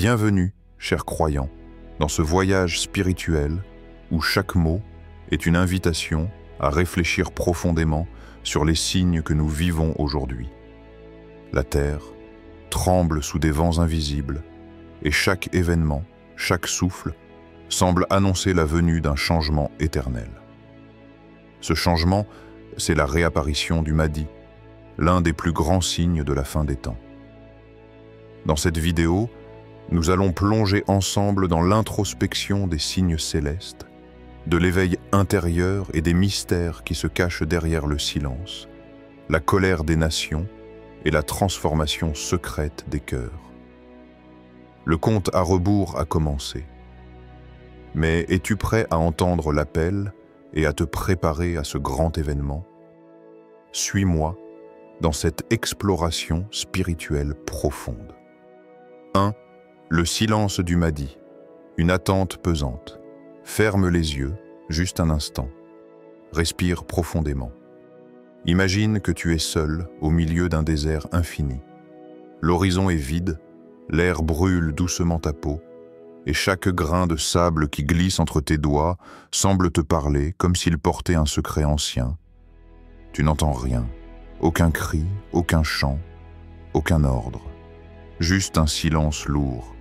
Bienvenue, chers croyants, dans ce voyage spirituel où chaque mot est une invitation à réfléchir profondément sur les signes que nous vivons aujourd'hui. La Terre tremble sous des vents invisibles et chaque événement, chaque souffle, semble annoncer la venue d'un changement éternel. Ce changement, c'est la réapparition du Mahdi, l'un des plus grands signes de la fin des temps. Dans cette vidéo, nous allons plonger ensemble dans l'introspection des signes célestes, de l'éveil intérieur et des mystères qui se cachent derrière le silence, la colère des nations et la transformation secrète des cœurs. Le compte à rebours a commencé. Mais es-tu prêt à entendre l'appel et à te préparer à ce grand événement? Suis-moi dans cette exploration spirituelle profonde. 1. Le silence du Mahdi, une attente pesante. Ferme les yeux, juste un instant. Respire profondément. Imagine que tu es seul au milieu d'un désert infini. L'horizon est vide, l'air brûle doucement ta peau, et chaque grain de sable qui glisse entre tes doigts semble te parler comme s'il portait un secret ancien. Tu n'entends rien, aucun cri, aucun chant, aucun ordre, juste un silence lourd.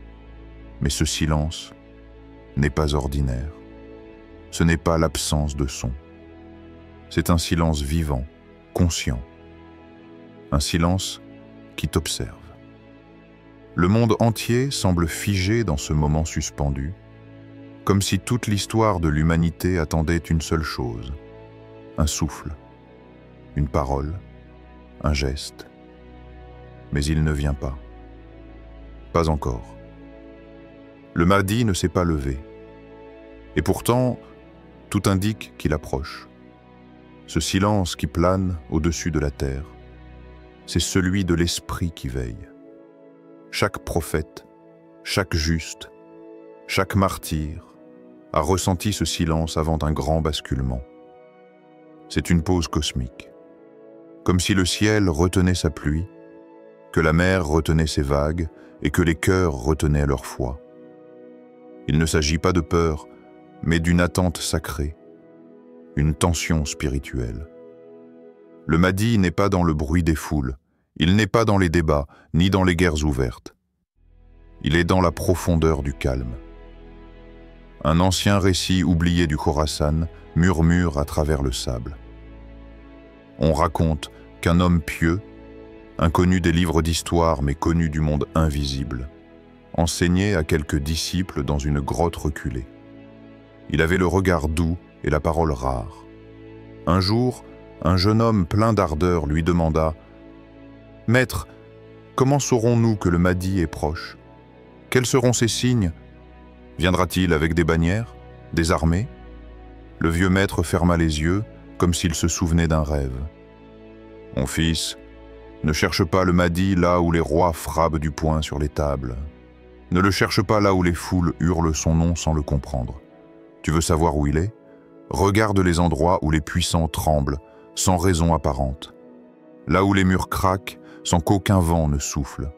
Mais ce silence n'est pas ordinaire. Ce n'est pas l'absence de son. C'est un silence vivant, conscient. Un silence qui t'observe. Le monde entier semble figé dans ce moment suspendu, comme si toute l'histoire de l'humanité attendait une seule chose, un souffle, une parole, un geste. Mais il ne vient pas. Pas encore. Le Mahdi ne s'est pas levé. Et pourtant, tout indique qu'il approche. Ce silence qui plane au-dessus de la terre, c'est celui de l'esprit qui veille. Chaque prophète, chaque juste, chaque martyr a ressenti ce silence avant un grand basculement. C'est une pause cosmique, comme si le ciel retenait sa pluie, que la mer retenait ses vagues et que les cœurs retenaient leur foi. Il ne s'agit pas de peur, mais d'une attente sacrée, une tension spirituelle. Le Mahdi n'est pas dans le bruit des foules, il n'est pas dans les débats, ni dans les guerres ouvertes. Il est dans la profondeur du calme. Un ancien récit oublié du Khorasan murmure à travers le sable. On raconte qu'un homme pieux, inconnu des livres d'histoire mais connu du monde invisible, enseignait à quelques disciples dans une grotte reculée. Il avait le regard doux et la parole rare. Un jour, un jeune homme plein d'ardeur lui demanda « Maître, comment saurons-nous que le Mahdi est proche? Quels seront ses signes? Viendra-t-il avec des bannières, des armées ?» Le vieux maître ferma les yeux, comme s'il se souvenait d'un rêve. « Mon fils, ne cherche pas le Mahdi là où les rois frappent du poing sur les tables. Ne le cherche pas là où les foules hurlent son nom sans le comprendre. Tu veux savoir où il est? Regarde les endroits où les puissants tremblent, sans raison apparente. Là où les murs craquent, sans qu'aucun vent ne souffle.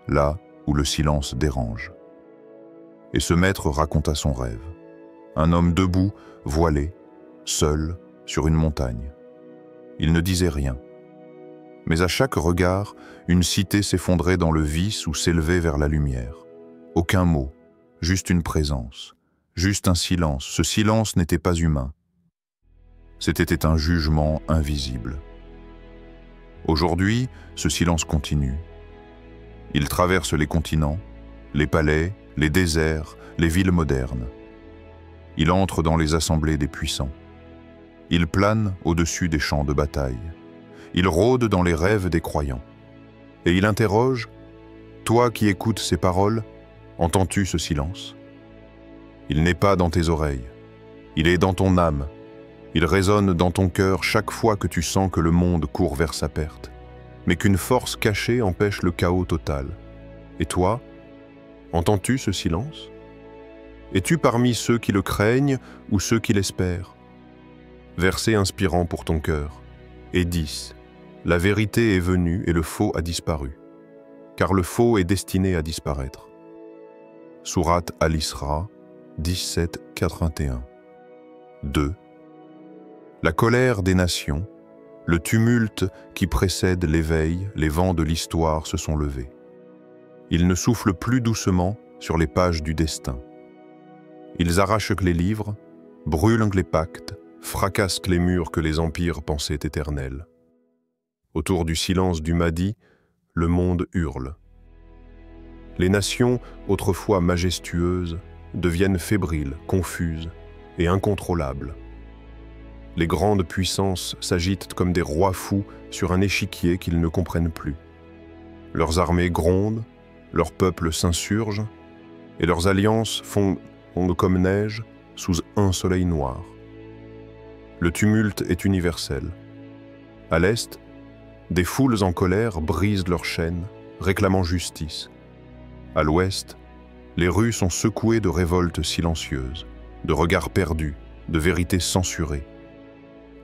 Là où le silence dérange. » Et ce maître raconta son rêve. Un homme debout, voilé, seul, sur une montagne. Il ne disait rien. Mais à chaque regard, une cité s'effondrait dans le vice ou s'élevait vers la lumière. Aucun mot, juste une présence, juste un silence. Ce silence n'était pas humain. C'était un jugement invisible. Aujourd'hui, ce silence continue. Il traverse les continents, les palais, les déserts, les villes modernes. Il entre dans les assemblées des puissants. Il plane au-dessus des champs de bataille. Il rôde dans les rêves des croyants. Et il interroge, « Toi qui écoutes ces paroles, entends-tu ce silence? Il n'est pas dans tes oreilles, il est dans ton âme. Il résonne dans ton cœur chaque fois que tu sens que le monde court vers sa perte, mais qu'une force cachée empêche le chaos total. Et toi, entends-tu ce silence? Es-tu parmi ceux qui le craignent ou ceux qui l'espèrent? » Verset inspirant pour ton cœur. Et 10. La vérité est venue et le faux a disparu, car le faux est destiné à disparaître. Sourate Al-Isra, 17-81. 2. La colère des nations, le tumulte qui précède l'éveil, les vents de l'histoire se sont levés. Ils ne soufflent plus doucement sur les pages du destin. Ils arrachent les livres, brûlent les pactes, fracassent les murs que les empires pensaient éternels. Autour du silence du Mahdi, le monde hurle. Les nations, autrefois majestueuses, deviennent fébriles, confuses et incontrôlables. Les grandes puissances s'agitent comme des rois fous sur un échiquier qu'ils ne comprennent plus. Leurs armées grondent, leurs peuples s'insurgent, et leurs alliances fondent comme neige sous un soleil noir. Le tumulte est universel. À l'Est, des foules en colère brisent leurs chaînes, réclamant justice. À l'Ouest, les rues sont secouées de révoltes silencieuses, de regards perdus, de vérités censurées.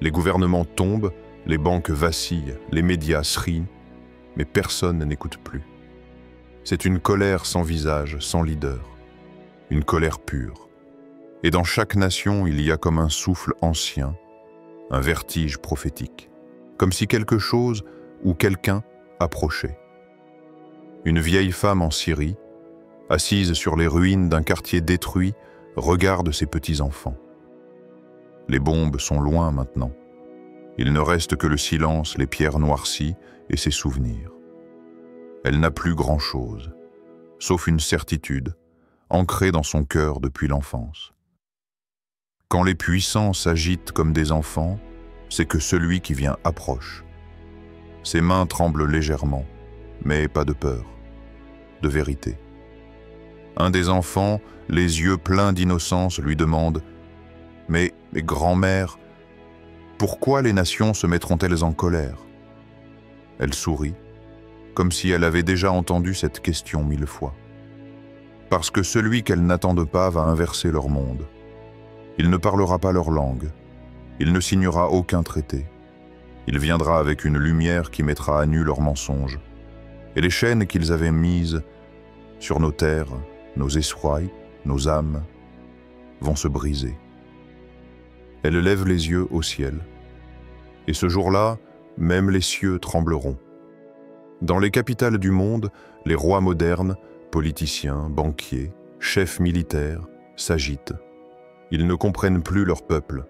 Les gouvernements tombent, les banques vacillent, les médias crient, mais personne n'écoute plus. C'est une colère sans visage, sans leader, une colère pure. Et dans chaque nation, il y a comme un souffle ancien, un vertige prophétique, comme si quelque chose ou quelqu'un approchait. Une vieille femme en Syrie, assise sur les ruines d'un quartier détruit, regarde ses petits-enfants. Les bombes sont loin maintenant. Il ne reste que le silence, les pierres noircies et ses souvenirs. Elle n'a plus grand-chose, sauf une certitude, ancrée dans son cœur depuis l'enfance. Quand les puissants s'agitent comme des enfants, c'est que celui qui vient approche. Ses mains tremblent légèrement, mais pas de peur, de vérité. Un des enfants, les yeux pleins d'innocence, lui demande « Mais grand-mère, pourquoi les nations se mettront-elles en colère ?» Elle sourit, comme si elle avait déjà entendu cette question 1000 fois. Parce que celui qu'elles n'attendent pas va inverser leur monde. Il ne parlera pas leur langue, il ne signera aucun traité. Il viendra avec une lumière qui mettra à nu leurs mensonges, et les chaînes qu'ils avaient mises sur nos terres, nos espoirs, nos âmes, vont se briser. Elle lève les yeux au ciel, et ce jour-là, même les cieux trembleront. Dans les capitales du monde, les rois modernes, politiciens, banquiers, chefs militaires, s'agitent. Ils ne comprennent plus leur peuple.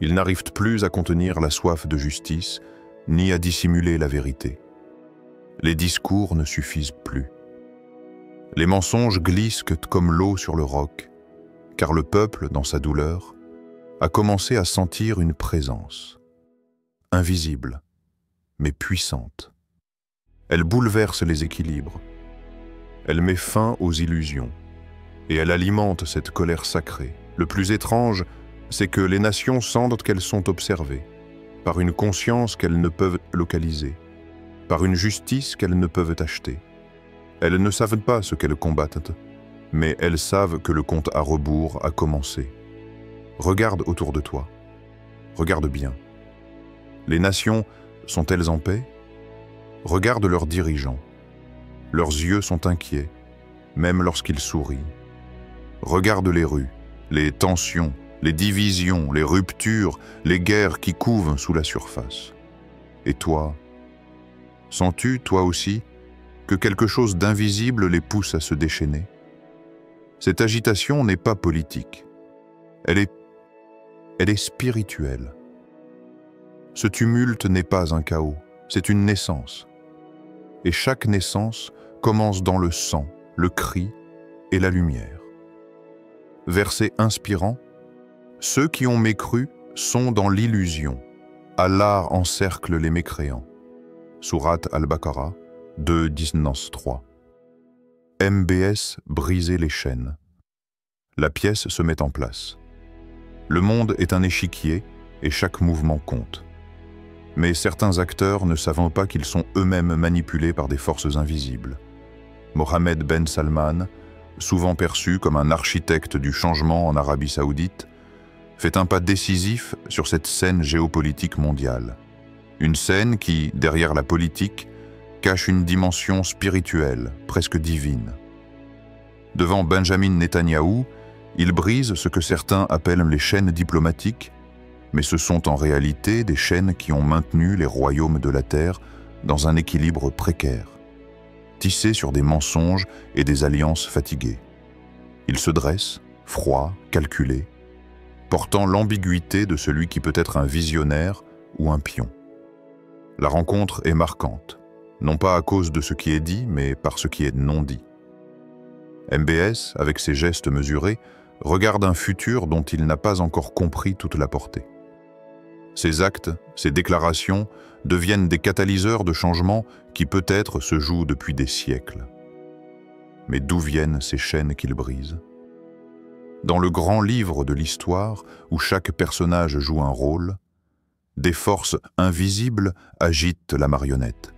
Ils n'arrivent plus à contenir la soif de justice, ni à dissimuler la vérité. Les discours ne suffisent plus. Les mensonges glissent comme l'eau sur le roc, car le peuple, dans sa douleur, a commencé à sentir une présence, invisible, mais puissante. Elle bouleverse les équilibres. Elle met fin aux illusions, et elle alimente cette colère sacrée. Le plus étrange, c'est que les nations sentent qu'elles sont observées, par une conscience qu'elles ne peuvent localiser, par une justice qu'elles ne peuvent acheter. Elles ne savent pas ce qu'elles combattent, mais elles savent que le compte à rebours a commencé. Regarde autour de toi. Regarde bien. Les nations sont-elles en paix? Regarde leurs dirigeants. Leurs yeux sont inquiets, même lorsqu'ils sourient. Regarde les rues, les tensions, les divisions, les ruptures, les guerres qui couvent sous la surface. Et toi, sens-tu, toi aussi, que quelque chose d'invisible les pousse à se déchaîner? Cette agitation n'est pas politique. Elle est spirituelle. Ce tumulte n'est pas un chaos, c'est une naissance. Et chaque naissance commence dans le sang, le cri et la lumière. Verset inspirant, ceux qui ont mécru sont dans l'illusion. Allah encercle les mécréants. Sourate Al-Baqarah 2-19-3. MBS briser les chaînes. La pièce se met en place. Le monde est un échiquier et chaque mouvement compte. Mais certains acteurs ne savent pas qu'ils sont eux-mêmes manipulés par des forces invisibles. Mohammed Ben Salman, souvent perçu comme un architecte du changement en Arabie Saoudite, fait un pas décisif sur cette scène géopolitique mondiale. Une scène qui, derrière la politique, cache une dimension spirituelle, presque divine. Devant Benjamin Netanyahou, il brise ce que certains appellent les chaînes diplomatiques, mais ce sont en réalité des chaînes qui ont maintenu les royaumes de la terre dans un équilibre précaire, tissé sur des mensonges et des alliances fatiguées. Il se dresse, froid, calculé, portant l'ambiguïté de celui qui peut être un visionnaire ou un pion. La rencontre est marquante, non pas à cause de ce qui est dit, mais par ce qui est non dit. MBS, avec ses gestes mesurés, regarde un futur dont il n'a pas encore compris toute la portée. Ses actes, ses déclarations deviennent des catalyseurs de changements qui peut-être se jouent depuis des siècles. Mais d'où viennent ces chaînes qu'il brise? Dans le grand livre de l'histoire, où chaque personnage joue un rôle, des forces invisibles agitent la marionnette.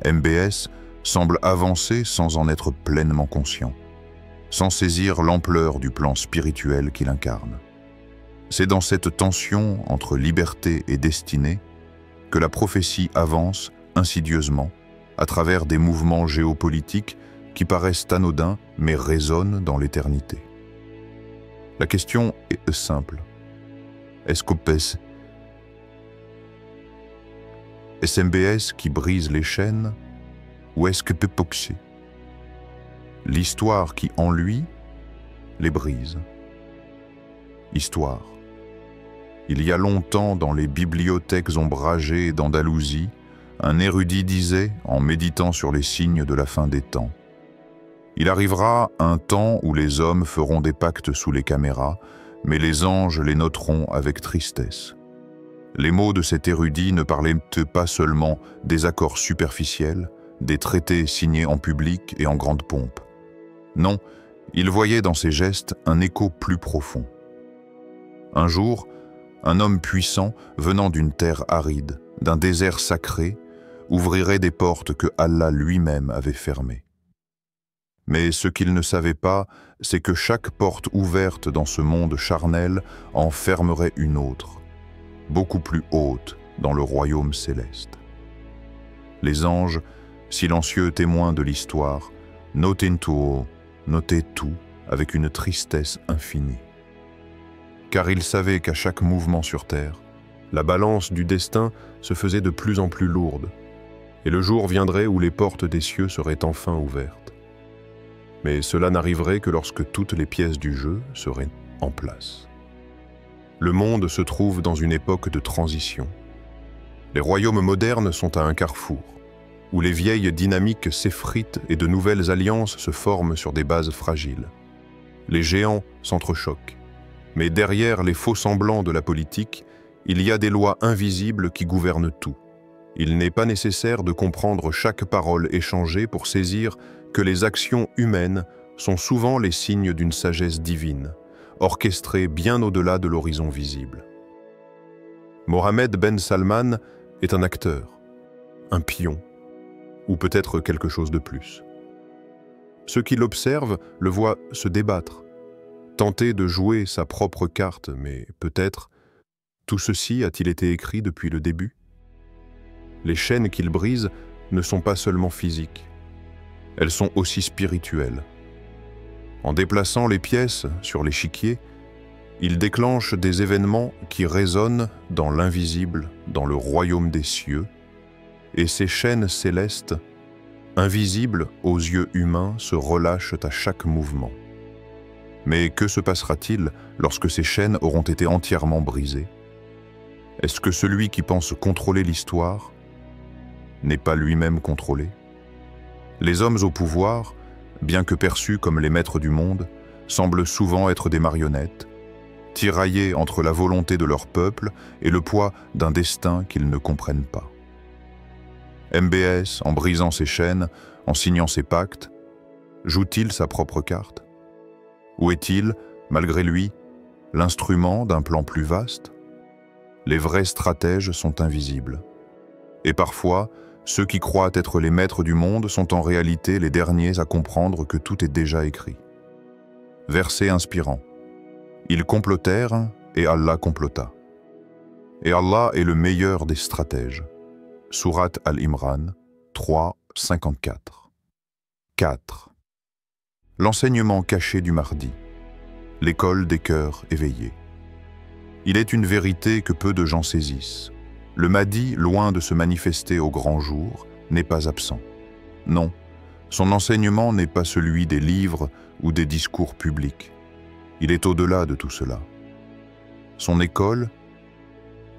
MBS semble avancer sans en être pleinement conscient, sans saisir l'ampleur du plan spirituel qu'il incarne. C'est dans cette tension entre liberté et destinée que la prophétie avance insidieusement à travers des mouvements géopolitiques qui paraissent anodins mais résonnent dans l'éternité. La question est simple. Est-ce MBS qui brise les chaînes ou est-ce que Pepoxé, l'histoire qui en lui les brise? Histoire. Il y a longtemps, dans les bibliothèques ombragées d'Andalousie, un érudit disait, en méditant sur les signes de la fin des temps: il arrivera un temps où les hommes feront des pactes sous les caméras, mais les anges les noteront avec tristesse. Les mots de cet érudit ne parlaient pas seulement des accords superficiels, des traités signés en public et en grande pompe. Non, il voyait dans ses gestes un écho plus profond. Un jour, un homme puissant, venant d'une terre aride, d'un désert sacré, ouvrirait des portes que Allah lui-même avait fermées. Mais ce qu'il ne savait pas, c'est que chaque porte ouverte dans ce monde charnel en fermerait une autre, beaucoup plus haute dans le royaume céleste. Les anges, silencieux témoins de l'histoire, notaient tout avec une tristesse infinie. Car ils savaient qu'à chaque mouvement sur terre, la balance du destin se faisait de plus en plus lourde, et le jour viendrait où les portes des cieux seraient enfin ouvertes. Mais cela n'arriverait que lorsque toutes les pièces du jeu seraient en place. Le monde se trouve dans une époque de transition. Les royaumes modernes sont à un carrefour, où les vieilles dynamiques s'effritent et de nouvelles alliances se forment sur des bases fragiles. Les géants s'entrechoquent, mais derrière les faux semblants de la politique, il y a des lois invisibles qui gouvernent tout. Il n'est pas nécessaire de comprendre chaque parole échangée pour saisir que les actions humaines sont souvent les signes d'une sagesse divine, orchestrée bien au-delà de l'horizon visible. Mohammed Ben Salman est un acteur, un pion, ou peut-être quelque chose de plus. Ceux qui l'observent le voient se débattre, tenter de jouer sa propre carte, mais peut-être tout ceci a-t-il été écrit depuis le début? Les chaînes qu'il brise ne sont pas seulement physiques, elles sont aussi spirituelles. En déplaçant les pièces sur l'échiquier, il déclenche des événements qui résonnent dans l'invisible, dans le royaume des cieux, et ces chaînes célestes, invisibles aux yeux humains, se relâchent à chaque mouvement. Mais que se passera-t-il lorsque ces chaînes auront été entièrement brisées? Est-ce que celui qui pense contrôler l'histoire n'est pas lui-même contrôlé? Les hommes au pouvoir, bien que perçus comme les maîtres du monde, semblent souvent être des marionnettes, tiraillés entre la volonté de leur peuple et le poids d'un destin qu'ils ne comprennent pas. MBS, en brisant ses chaînes, en signant ses pactes, joue-t-il sa propre carte? Ou est-il, malgré lui, l'instrument d'un plan plus vaste? Les vrais stratèges sont invisibles. Et parfois, ceux qui croient être les maîtres du monde sont en réalité les derniers à comprendre que tout est déjà écrit. Verset inspirant. Ils complotèrent et Allah complota. Et Allah est le meilleur des stratèges. Sourate Al-Imran 3, 54. 4. L'enseignement caché du mardi, l'école des cœurs éveillés. Il est une vérité que peu de gens saisissent. Le Mahdi, loin de se manifester au grand jour, n'est pas absent. Non, son enseignement n'est pas celui des livres ou des discours publics. Il est au-delà de tout cela. Son école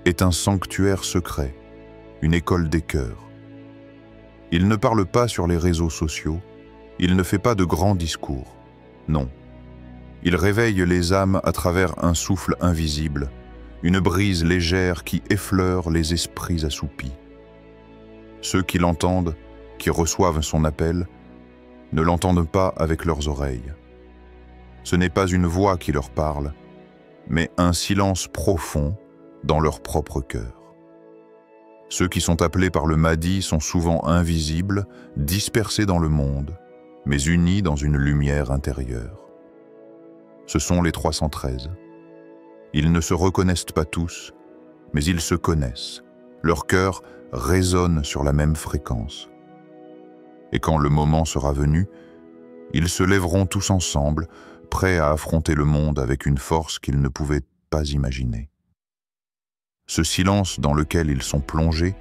est un sanctuaire secret, une école des cœurs. Il ne parle pas sur les réseaux sociaux, il ne fait pas de grands discours. Non. Il réveille les âmes à travers un souffle invisible, une brise légère qui effleure les esprits assoupis. Ceux qui l'entendent, qui reçoivent son appel, ne l'entendent pas avec leurs oreilles. Ce n'est pas une voix qui leur parle, mais un silence profond dans leur propre cœur. Ceux qui sont appelés par le Mahdi sont souvent invisibles, dispersés dans le monde, mais unis dans une lumière intérieure. Ce sont les 313. Ils ne se reconnaissent pas tous, mais ils se connaissent. Leur cœur résonne sur la même fréquence. Et quand le moment sera venu, ils se lèveront tous ensemble, prêts à affronter le monde avec une force qu'ils ne pouvaient pas imaginer. Ce silence dans lequel ils sont plongés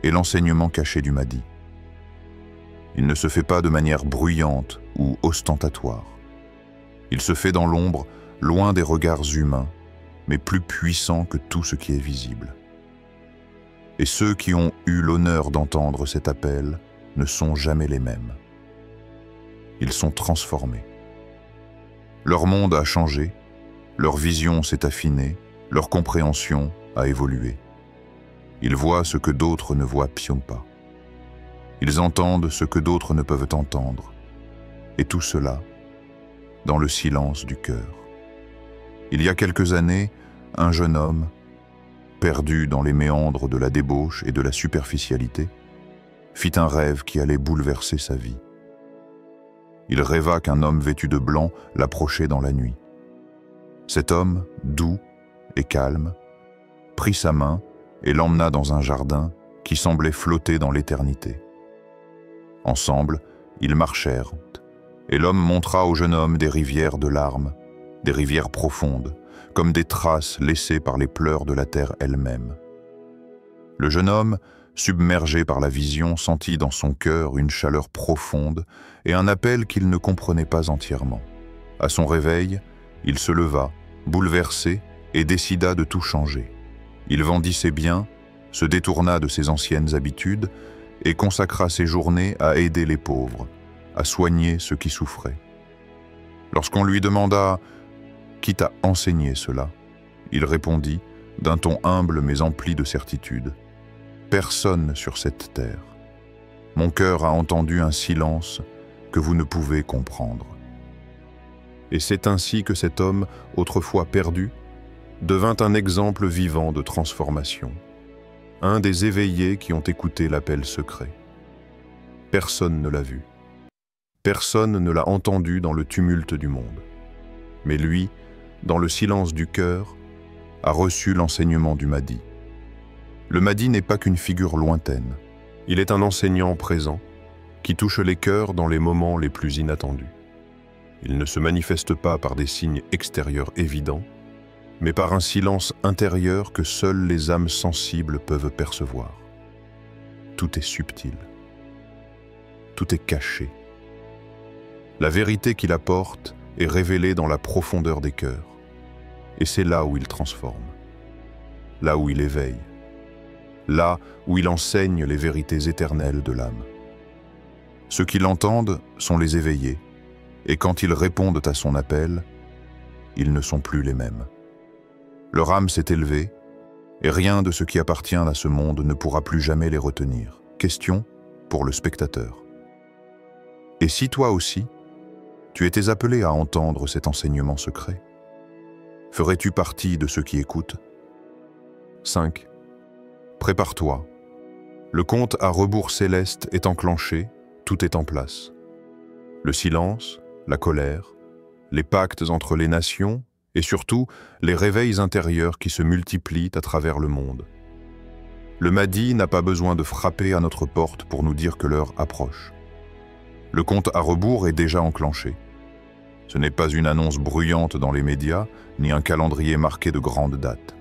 est l'enseignement caché du Mahdi. Il ne se fait pas de manière bruyante ou ostentatoire. Il se fait dans l'ombre, loin des regards humains, mais plus puissant que tout ce qui est visible. Et ceux qui ont eu l'honneur d'entendre cet appel ne sont jamais les mêmes. Ils sont transformés. Leur monde a changé, leur vision s'est affinée, leur compréhension a évolué. Ils voient ce que d'autres ne voient pas. Ils entendent ce que d'autres ne peuvent entendre. Et tout cela dans le silence du cœur. Il y a quelques années, un jeune homme, perdu dans les méandres de la débauche et de la superficialité, fit un rêve qui allait bouleverser sa vie. Il rêva qu'un homme vêtu de blanc l'approchait dans la nuit. Cet homme, doux et calme, prit sa main et l'emmena dans un jardin qui semblait flotter dans l'éternité. Ensemble, ils marchèrent, et l'homme montra au jeune homme des rivières de larmes, des rivières profondes, comme des traces laissées par les pleurs de la terre elle-même. Le jeune homme, submergé par la vision, sentit dans son cœur une chaleur profonde et un appel qu'il ne comprenait pas entièrement. À son réveil, il se leva, bouleversé, et décida de tout changer. Il vendit ses biens, se détourna de ses anciennes habitudes et consacra ses journées à aider les pauvres, à soigner ceux qui souffraient. Lorsqu'on lui demanda « Qui t'a enseigné cela ?», il répondit, d'un ton humble mais empli de certitude, « Personne sur cette terre. Mon cœur a entendu un silence que vous ne pouvez comprendre. » Et c'est ainsi que cet homme, autrefois perdu, devint un exemple vivant de transformation, un des éveillés qui ont écouté l'appel secret. Personne ne l'a vu. Personne ne l'a entendu dans le tumulte du monde. Mais lui, dans le silence du cœur, a reçu l'enseignement du Mahdi. Le Mahdi n'est pas qu'une figure lointaine. Il est un enseignant présent qui touche les cœurs dans les moments les plus inattendus. Il ne se manifeste pas par des signes extérieurs évidents, mais par un silence intérieur que seules les âmes sensibles peuvent percevoir. Tout est subtil. Tout est caché. La vérité qu'il apporte est révélée dans la profondeur des cœurs. Et c'est là où il transforme, là où il éveille, là où il enseigne les vérités éternelles de l'âme. Ceux qui l'entendent sont les éveillés, et quand ils répondent à son appel, ils ne sont plus les mêmes. Leur âme s'est élevée, et rien de ce qui appartient à ce monde ne pourra plus jamais les retenir. Question pour le spectateur. Et si toi aussi, tu étais appelé à entendre cet enseignement secret, ferais-tu partie de ceux qui écoutent? 5. Prépare-toi. Le compte à rebours céleste est enclenché, tout est en place. Le silence, la colère, les pactes entre les nations et surtout les réveils intérieurs qui se multiplient à travers le monde. Le Mahdi n'a pas besoin de frapper à notre porte pour nous dire que l'heure approche. Le compte à rebours est déjà enclenché. Ce n'est pas une annonce bruyante dans les médias, ni un calendrier marqué de grandes dates.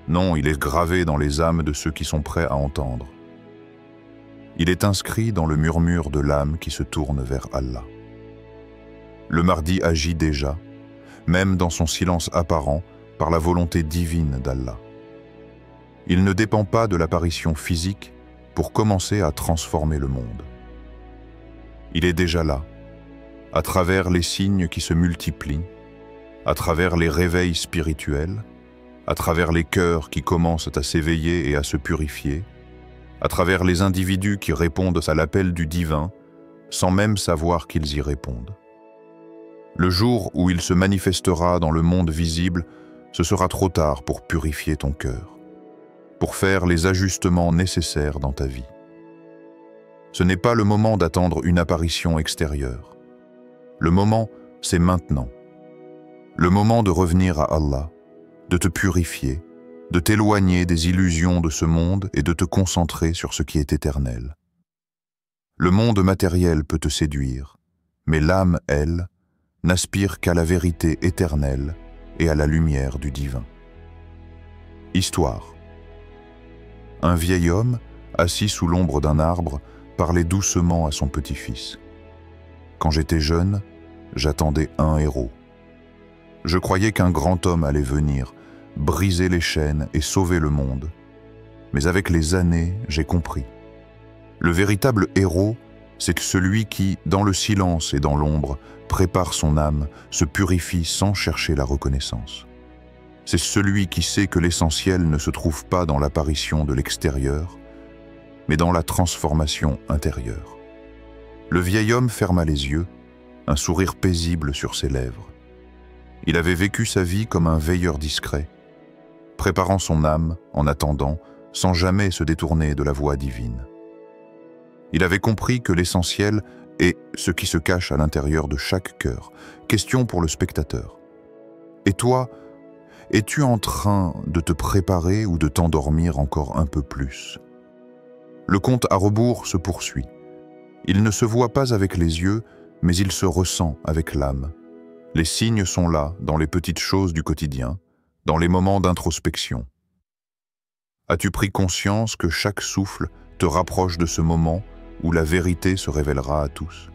Non, il est gravé dans les âmes de ceux qui sont prêts à entendre. Il est inscrit dans le murmure de l'âme qui se tourne vers Allah. Le Mahdi agit déjà, même dans son silence apparent, par la volonté divine d'Allah. Il ne dépend pas de l'apparition physique pour commencer à transformer le monde. Il est déjà là, à travers les signes qui se multiplient, à travers les réveils spirituels, à travers les cœurs qui commencent à s'éveiller et à se purifier, à travers les individus qui répondent à l'appel du divin, sans même savoir qu'ils y répondent. Le jour où il se manifestera dans le monde visible, ce sera trop tard pour purifier ton cœur, pour faire les ajustements nécessaires dans ta vie. Ce n'est pas le moment d'attendre une apparition extérieure. Le moment, c'est maintenant. Le moment de revenir à Allah, de te purifier, de t'éloigner des illusions de ce monde et de te concentrer sur ce qui est éternel. Le monde matériel peut te séduire, mais l'âme, elle, n'aspire qu'à la vérité éternelle et à la lumière du divin. Histoire. Un vieil homme, assis sous l'ombre d'un arbre, parlait doucement à son petit-fils. Quand j'étais jeune, j'attendais un héros. Je croyais qu'un grand homme allait venir, briser les chaînes et sauver le monde. Mais avec les années, j'ai compris. Le véritable héros, c'est celui qui, dans le silence et dans l'ombre, prépare son âme, se purifie sans chercher la reconnaissance. C'est celui qui sait que l'essentiel ne se trouve pas dans l'apparition de l'extérieur, mais dans la transformation intérieure. Le vieil homme ferma les yeux, un sourire paisible sur ses lèvres. Il avait vécu sa vie comme un veilleur discret, préparant son âme en attendant, sans jamais se détourner de la voie divine. Il avait compris que l'essentiel est ce qui se cache à l'intérieur de chaque cœur. Question pour le spectateur. Et toi, es-tu en train de te préparer ou de t'endormir encore un peu plus? Le compte à rebours se poursuit. Il ne se voit pas avec les yeux, mais il se ressent avec l'âme. Les signes sont là, dans les petites choses du quotidien, dans les moments d'introspection. As-tu pris conscience que chaque souffle te rapproche de ce moment où la vérité se révélera à tous?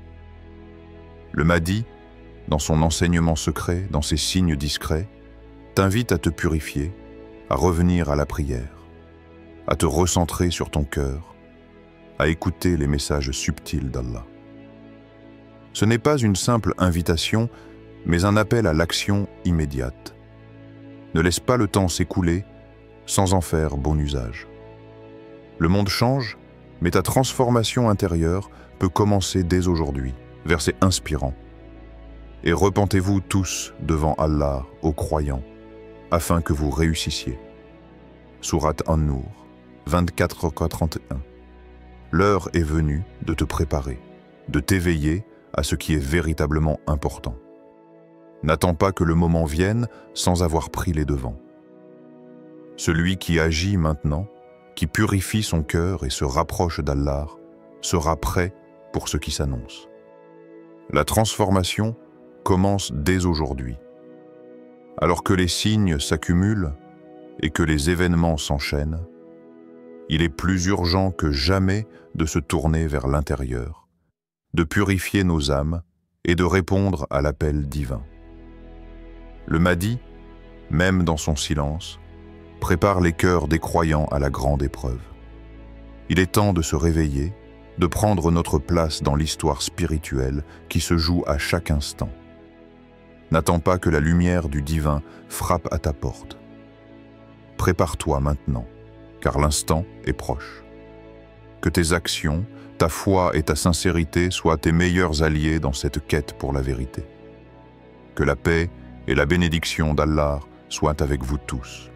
Le Mahdi, dans son enseignement secret, dans ses signes discrets, t'invite à te purifier, à revenir à la prière, à te recentrer sur ton cœur, à écouter les messages subtils d'Allah. Ce n'est pas une simple invitation, mais un appel à l'action immédiate. Ne laisse pas le temps s'écouler sans en faire bon usage. Le monde change, mais ta transformation intérieure peut commencer dès aujourd'hui. Verset inspirant. Et repentez-vous tous devant Allah, aux croyants, afin que vous réussissiez. Sourate An-Nur, 24-31. L'heure est venue de te préparer, de t'éveiller à ce qui est véritablement important. N'attends pas que le moment vienne sans avoir pris les devants. Celui qui agit maintenant, qui purifie son cœur et se rapproche d'Allah, sera prêt pour ce qui s'annonce. La transformation commence dès aujourd'hui. Alors que les signes s'accumulent et que les événements s'enchaînent, il est plus urgent que jamais de se tourner vers l'intérieur, de purifier nos âmes et de répondre à l'appel divin. Le Mahdi, même dans son silence, prépare les cœurs des croyants à la grande épreuve. Il est temps de se réveiller, de prendre notre place dans l'histoire spirituelle qui se joue à chaque instant. N'attends pas que la lumière du divin frappe à ta porte. Prépare-toi maintenant, car l'instant est proche. Que tes actions, ta foi et ta sincérité soient tes meilleurs alliés dans cette quête pour la vérité. Que la paix et la bénédiction d'Allah soient avec vous tous.